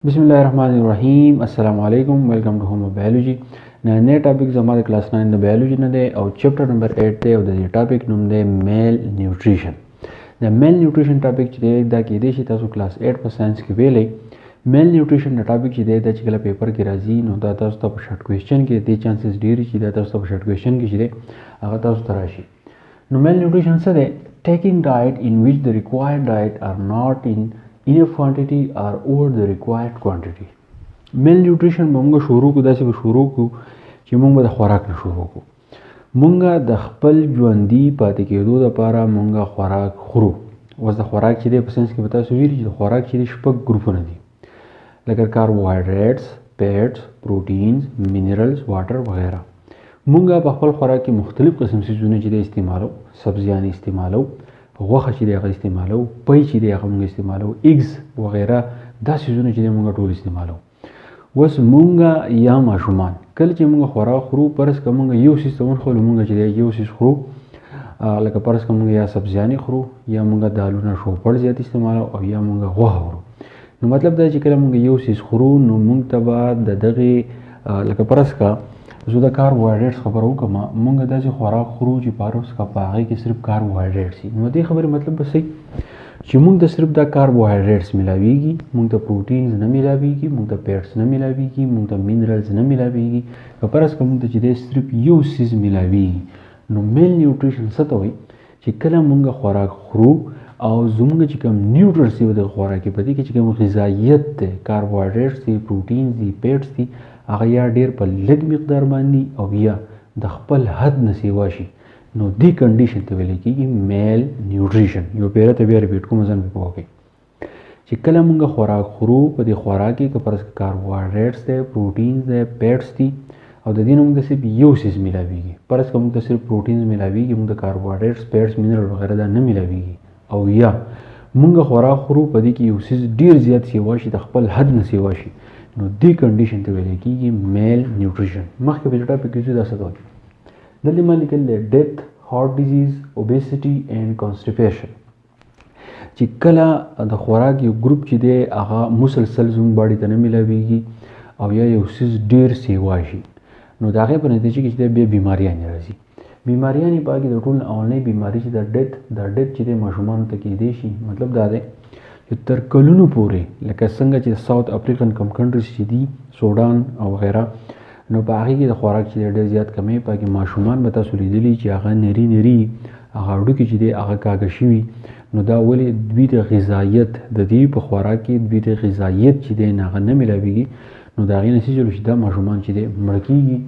बिस्मिल्लाहिर्रहमानिर्रहीम अस्सलाम वालेकुम वेलकम टू होम बायोलॉजी नए टॉपिक हमारे क्लास 9 د बायोलॉजी نه دی او چپټر نمبر 8 دی او د دې ټاپک نوم دی میل نیوټریشن د میل نیوټریشن ټاپک چې دی دا کې دی چې تاسو کلاس 8 په ساينس کې ویلې میل نیوټریشن د ټاپک چې دی د چې کله پیپر کې راځي نو دا تاسو ته په شارټ کوېسچن کې د چانسز ډیر چې دا تاسو ته په شارټ کوېسچن کې چې دی هغه تاسو ته راشي نو میل نیوټریشن څه دی taking diet in which the required diet are not in enough quantity or over the required quantity میل نیوټریشن موږ شروع کو داسې به شروع کو چې موږ د خوراک نه شروع کو موږ د خپل ژوندۍ پاتې کېدو لپاره موږ خوراک خورو اوس د خوراک چې دی په ساينس کې به تاسو ویلي چې د خوراک چې دی شپږ ګروپونه دي لکه کاربوهایډریټس فیټس پروټینز منرلز واټر وغیره موږ په خپل خوراک کې مختلف قسم څیزونه چې دی استعمالو سبزیان استعمالو غوښه چې دی هغه استعمالو پی چې دی هغه موږ استعمالو ایگز وغیره دا څیزونه چې دی موږ ټول استعمالو اوس موږ یا ماشومان کله چې موږ خوراک خورو پرس که موږ یو څیز ته ونښلو موږ چې دی یو څیز خورو لکه پرس که موږ یا سبزیانې خورو یا موږ دالونه شوپړ زیات استعمالو او یا موږ غوښه خورو نو مطلب دا چې کله موږ یو څیز خورو نو موږ ته به د دغې لکه پرس که زه د کاربوهایډریټس خبره وکړم موږ داسې خوراک خورو چې پروس که په هغې کې صرف کاربوهایډریټس وي نو دې خبرې مطلب به صحیح چې موږ ته صرف دا کاربوهایډریټس ملاویږي موږ ته پروټینز نه ملاویږي موږ ته فیټس نه ملاویږي موږ ته منرلز نه ملاویږي که فرض که موږ ته چې دی صرف یو څیز ملاویږي نو میل نیوټریشن څه ته وایي چې کله موږ خوراک خورو او زموږ چې کوم نیوټرنس دي د خوراک په دې کې چې کوم غذایت دی کاربوهایډریټس دي پروټینز دي فیټس دي هغه یا ډیر په لږ مقدار باندې او یا د خپل حد نه سیوا شي نو دې کنډیشن ته ویل کېږي میل نیوټریشن یو پیره ته بیا ریپیټ کوم ځان په وکړي چې کله موږ خوراک خورو په دې خوراک کې که فرض کاربوهایډریټس دی پروټینز دی فیټس دي او د دې نه موږ ته صرف یو څیز ملاویږي فرض که موږ ته صرف پروټینز ملاویږي موږ ته کاربوهایډریټس فیټس منرل وغیره دا نه ملاویږي او یا موږ خوراک خورو په دې کې یو څیز ډیر زیات سیوا شي د خپل حد نه سیوا شي نو دې کنډیشن ته ویل کېږي میل نیوټریشن مخکې په دې ټاپک کې دا څه ته وایي دلته ما لیکل دی ډیث هارټ ډیزیز اوبیسټي اینډ کانسټیپیشن چې کله د خوراک یو ګروپ چې دی هغه مسلسل زموږ باډي ته نه میلاویږي او یا یو څیز ډیر سیوا شي نو د هغې په نتیجه کې چې دی بیا بیماریانې راځي بیماریانې په هغې د ټول اولنۍ بیماري چې د ډیث چې دی ماشومانو ته کېدی شي مطلب دا دی چې تر کلونو پورې لکه څنګه چې ساوت افریقن کم کنټریز چې دي سودان او وغیره نو په هغې کې د خوراک چې ډېر زیات کمی په هغې ماشومان به تاسو لیدلي چې هغه نري هغه هډوکي چې دی هغه کاږه شوي نو دا ولې دوی د غذایت د دې په خوراک کې دوی د غذایت چې دی هغه نه میلاویږي نو د هغې نتیجه چې دا ماشومان چې دی مړه کېږي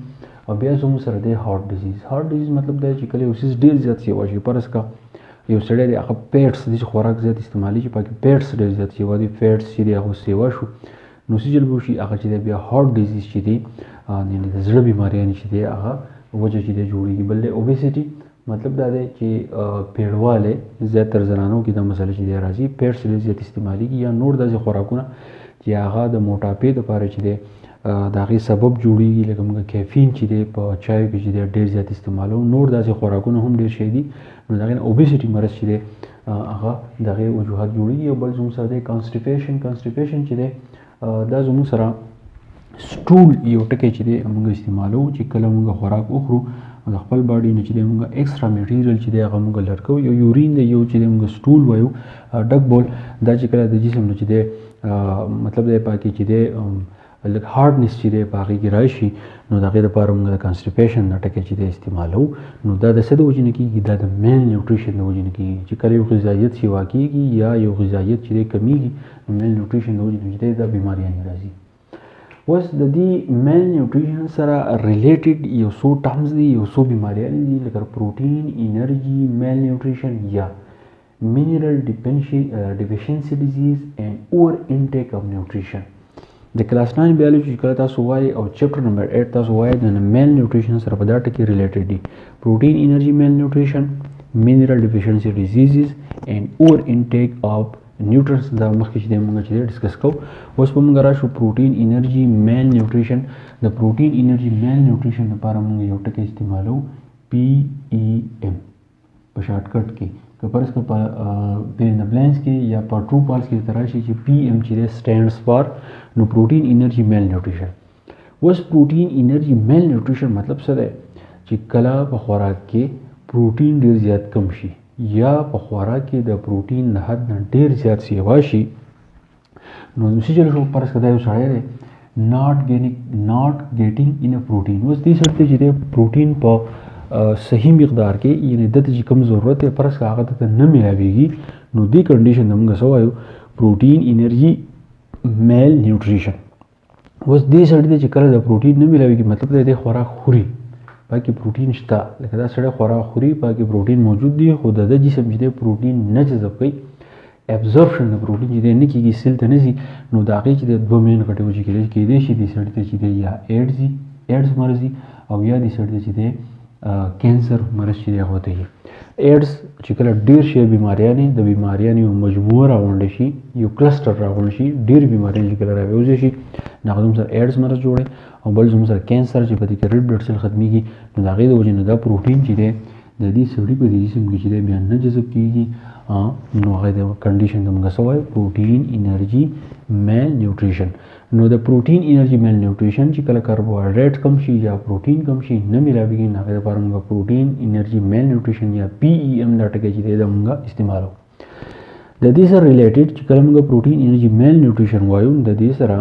او بیا زموږ سره دی هارټ ډیزیز مطلب دا چې کله یو څیز ډېر زیات سیوا شي فرض که یو سړی دی هغه پیټس دی چې خوراک زیات استعمالي چې پکې پیټس ډېر زیات سیوا دي فیټس چې دی هغه سیوا شو نو څه جلب وشي هغه چې دی بیا هارټ ډیزیز چې دی یعنې د زړه بیماریانې چې دی هغه وجه چې دی جوړېږي بل دی اوبیسټي مطلب دا دی چې پیړوالی زیاتره زنانو کې دا مسله چې دی راځي پیټس ډېر زیات استعمالېږي یا نور داسې خوراکونه چې هغه د موټاپې دپاره چې دی د هغې سبب جوړېږي لکه موږ کیفین چې دی په چایو کې چې دی ډېر زیات استعمالو نور داسې خوراکونه هم ډېر شی دي نو د هغې نه اوبیسټي مرض چې دی هغه د هغې وجوهات جوړېږي او بل زموږ سره دی کانسټیپیشن چې دی دا زموږ سره سټول یو ټکی چې دی موږ استعمالو چې کله موږ خوراک وخورو د خپل باډي نه چې دی موږ ایکسټرا میټیریل چې دی هغه موږ لر کوو یو یورین دی یو چې دی موږ سټول وایو ډک بول دا چې کله د جسم نه چې دی مطلب دی پاکې چې دی لږ هارډنس چې دی په هغې کې راشي نو د هغې دپاره موږ د کانسټیپیشن دا ټکی چې دی استعمالو نو دا د څه د وجې نه کېږي دا د میل نیوټریشن د وجې نه کېږي چې کله یو غذایت سیوا کېږي یا یو غذایت چې دی کمیږي نو میل نیوټریشن د وجې نه چې دی دا بیماریانې راځي اوس د دې میل نیوټریشن سره ریلیټډ یو څو ټرمز دي یو څو بیماریانې دي لکه پروټین انرژي میل نیوټریشن یا mineral deficiency disease and over intake of nutrition د کلاس 9 بیولوژي کله تاسو وایي او چپټر نمبر 8 تاسو وایي د میل نیوټریشن سره په دا ټکي ریلیټډ دي پروټین انرژي میل نیوټریشن mineral deficiency diseases and over intake of nutrients دا مخکې چې موږ چې ډسکس کوو اوس به موږ راشو پروټین انرژي میل نیوټریشن د پروټین انرژي میل نیوټریشن لپاره موږ یو ټکی استعمالو PEM په شارټ کټ کې که فرض کړه په بین د بلینس کې یا په ټرو فالس کې ته راشي چې پی ایم چې دی سټینډز فار نو پروټین انرجي میل نیوټریشن. اوس پروټین انرجي میل نیوټریشن مطلب څه دی چې کله په خوراک کې پروټین ډیر زیات کم شي یا په خوراک کې د پروټین د حد نه ډیر زیات سیوا شي نو څه چل شو فرض کړه دا یو سړی دی not getting enough protein. اوس دې سره ته چې د پروټین په صحیح مقدار کې یعنی د چې کوم ضرورت یې فرض کړه هغه ته نه ملاویږي نو دې کنډیشن ته موږ څه وایو پروټین انرجي میل نیوټریشن. اوس دې سړی ته چې کله د پروټین نه ملاویږي مطلب دی د خوراک خوري پکې پروټین شته لکه دا سړی خوراک خوري پکې پروټین موجود دی خو د جسم چې د پروټین نه جذب کوي ابزورپشن د پروټین چې دی نه کېږي سیل ته نه ځي نو د هغې چې د دوه مین کټګوري کېدای شي دې سړي ته چې دی یا ایډز مرض وي او یا دې سړي ته چې دی کینسر مرض چې دی هغه ته وي. ایډز چې کله ډېر شي بیماریانې د بیماریانې یو مجموعه راغونډه شي یو کلسټر راغونډ شي ډېر بیماریانې چې کله راویوځي شي نو هغه سره ایډز مرض جوړي او بل زموږ سره کینسر چې په دې کې ریډ بلډ سیل ختمیږي نو د هغې د وجې نه دا پروټین چې دی د دې سړي په دې جسم کې چې دی بیا نه جذب کېږي نو هغه د کنډیشن ته موږ څه وایو پروټین انرجي میل نیوټریشن. نو د پروټین انرجي میل نیوټریشن چې کله کاربوهایډریټ کم شي یا پروټین کم شي نه ملاویږي نو هغې لپاره موږ پروټین انرجي میل نیوټریشن یا پی ای ایم دا ټکی چې دی دا موږ استعمالو. د دې سره ریلیټډ چې کله موږ پروټین انرجي میل نیوټریشن وایو د دې سره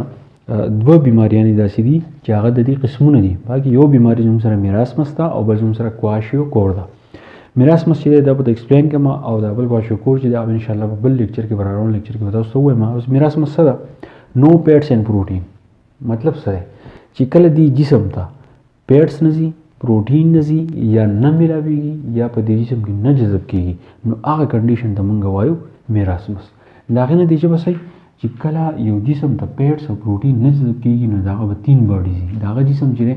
دوه بیماریانې داسې دي چې هغه د دې قسمونه دي. باقي یو بیماري زموږ سره میراسمس ده او بل زموږ سره کواشیوکور ده. میراسمس چې دی دا به ایکسپلین کوم او دا بل کواشیوکور چې دا ان شاء الله په بل لیکچر کې براروند لیکچر کې به تاسو ته ووایم. اوس میراسمس څه ده نو پیټس اینډ پروټین مطلب څه دی چې کله دی جسم ته پیټس نه ځي پروټین نه ځي یا نه ملاویږي یا په دې جسم کې نه جذب کېږي نو هغه کنډیشن ته موږ وایو میراسمس. د هغې نتیجه به څه چې کله یو جسم ته پیټس او پروټین نه جذب کېږي نو د هغه به 3 باډیز وي. د هغه جسم چې دی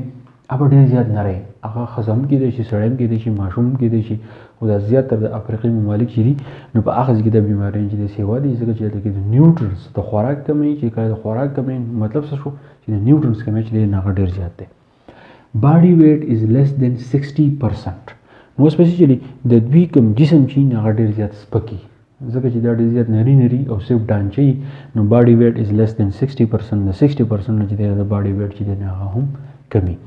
هغه ډېر زیات نری هغه ښځه هم کېدای شي سړی هم کېدای شي ماشوم هم کېدای شي خو دا زیاتره د افریقي ممالک چې دي نو په هغه ځای کې د بیماریانو چې د سیوا دي ځکه چې هلته کې د نیوټرنس د خوراک کمی چې کله د خوراک کمی مطلب څه شو چې د نیوټرنس کمی چې دی هغه ډېر زیات دی. باډي ویټ از لیس دین 60%. نو سپیشلی د دوی کوم جسم چې هغه ډېر زیات سپکي ځکه چې دا ډېر زیات نری او صرف ډانچه نو باډي ویټ از لیس دین 60%. د 60% نه چې دی د باډي ویټ چې دی هغه هم کمی.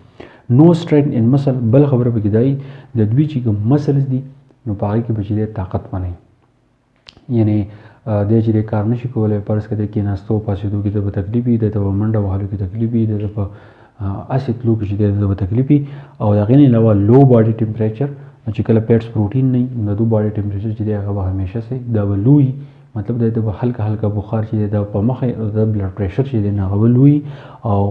نو سټرینث ان مسل بل خبره پکې دی د دوی چې کوم مسلز دي نو په هغې کې به چې دی طاقت منئ یعنی دی چې دی کار نشي کولی فرض کړه د کېناستو پاسېدو کې د به تکلیف وي د ته به منډه وهلو کې تکلیف وي د ته په هسې تلو کې چې دی د به تکلیف وي او د هغې نه علاوه لو باډي ټمپریچر چې کله پیټس پروټین نه وي نو د باډي ټمپریچر چې دی هغه به همیشه صحیح دا به لو وي مطلب دی د به هلکه بخار چې دی د په مخه د بلډ پریشر چې دی هغه به لو وي او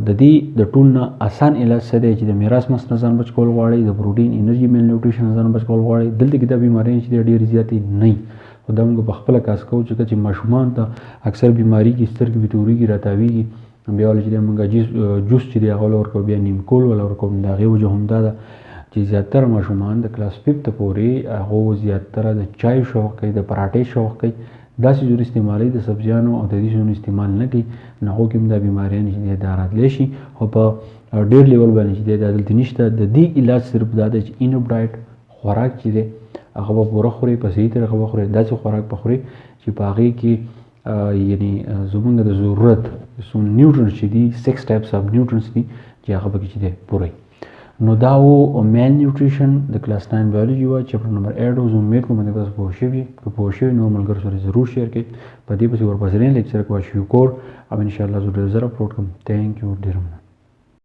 د دې د ټول نه اسان علاج څه دی چې د میراسمس نه ځان بچ کول غواړئ د پروټین انرجي میل نیوټریشن نه ځان بچ کول غواړئ دلته کې دا بیماریان چې ډېرې زیاتې نه وي خو دا موږ په خپله کاس کوو چې ماشومان ته اکثر بیماري کې سترګې به تورېږي راتاویږي بیا ولې چې دی موږ جوس چې دی هغه ول ورکوو بیا نیم کول ول ورکوو د هغې وجه هم دا ده چې زیاتره ماشومان د کلاس 5 پورې هغو زیاتره د چای شوق کوي د پراټې شوق کوي داسې زور استعمالوي د سبزیانو او د دې شیانو استعمال نه کوي نو هغو کې هم دا بیماریان چې دی دا راتلی شي خو په ډېر لیول باندې چې دی دا دلته نشته. د دې علاج صرف دا دی چې انف ډایټ خوراک چې دی هغه به پوره خورئ په صحیح طریقه به خورئ داسې خوراک به خورئ چې په هغې کې یعنی زمونږ د ضرورت نیوټرنس چې دي 6 ټایپس اف نیوټرنس دي چې هغه پکې چې دی پوره نو دا و میل نیوټریشن د کلاس 9 بایولوژي وه چپټر نمبر 8 و زه امید کوم چې تاسو پوه شوي که پوه شوي نو ملګرو سره ضرور شیر کړئ په دې پسې ورپسې لیکچر کواشیوکور او انشاءالله زه ډېر زر اپلوډ کوم. تھینک یو ډېر مننه.